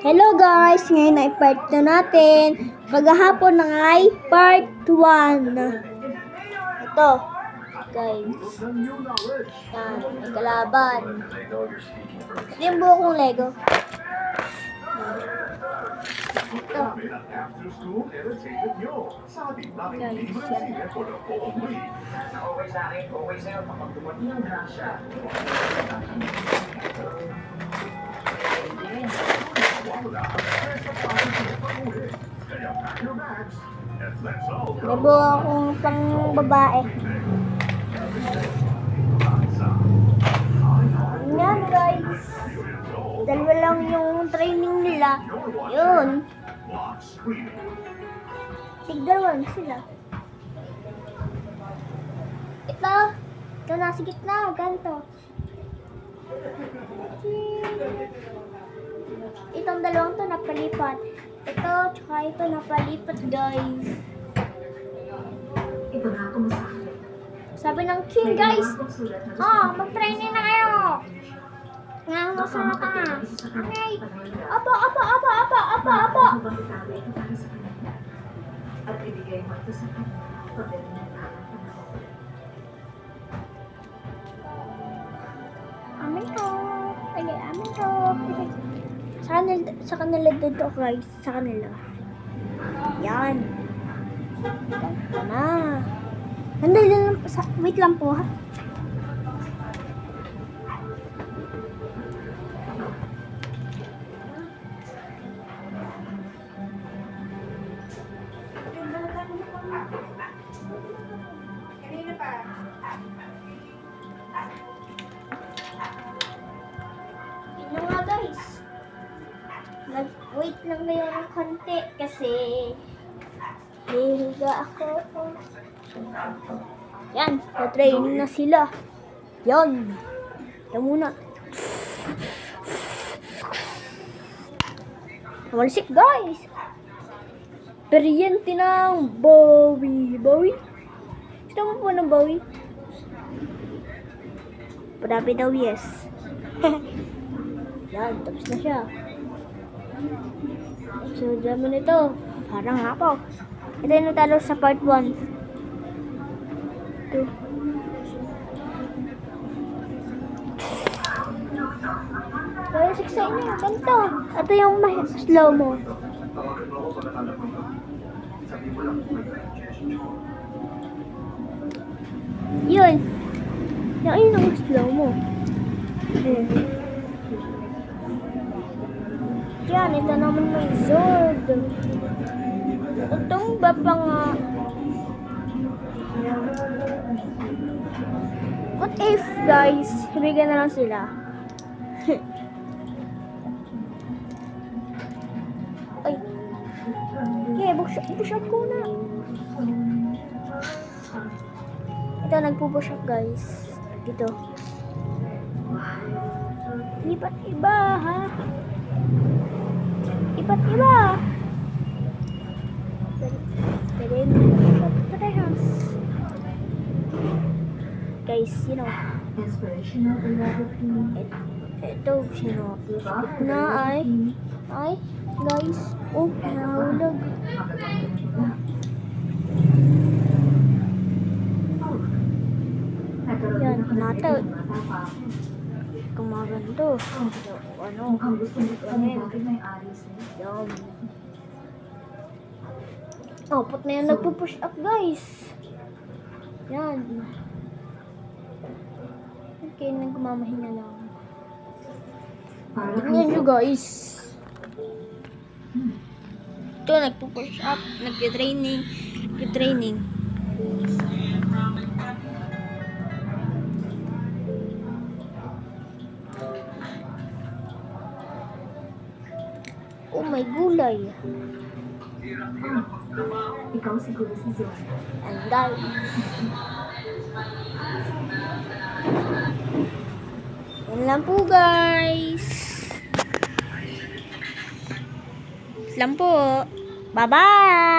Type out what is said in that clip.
Hello guys! Ngayon ay part 2 natin. Kagahapon na ay part 1. Ito, guys. Yan, may kalaban. Ito yung buo kong Lego. Ito. Guys, yan. May buo akong pang babae. Yan guys. Dalawa lang yung training nila. Yun. Tigdalawan sila. Ito nasa gitna. Ganito. Itong dalawang to napalipat. Ito, tsaka ito napalipat guys. Sabi ng king guys, mag-training na kayo. Nga sa mata. Okay. Apo. At ibigay mo ito sa kanya pagdating ng Amin to. Sa kanila dito guys. Sa kanila. Yan. Ganito na. Wait lang po ha. Yun nga guys. Nag-wait lang kayo ng konti kasi hihiga ako. Yan, na-training na sila. Yan. Yan muna. Namalisik guys. Peryente ng Bowie. Gusto mo po ng Bowie? Parabi daw yes. Yan, tapos na siya. So, naman ito. Parang hapaw. Ito yung natalo sa part 1. Ito. Kaya siksay niya. Ganito. Ito yung slow mo. Yun. Yung ang slow mo. Yan, ito naman may Zord. Itong baba nga. What if, guys, hibigyan na lang sila. Ay. Okay, push up ko na. Ito, nagpo-push up, guys. Dito. Iba't iba, ha? Iba't iba. Pwede push up parehas. Guys, inspirational biography. Ito, push up na ay, guys, nahulog. Yan, nato. Kumaganto. Ano? Mukhang gusto mo ito may aris eh. Yan. Pot na yan nagpo-push up, guys. Yan. Okay, nagmamahinga lang. Tingnan nyo, guys. Ito, nagpo-push up, nagtitraining. Oh, may gulay. Ikaw siguro si Zoe. And guys. Yan lang po guys. Yan lang po. Bye-bye.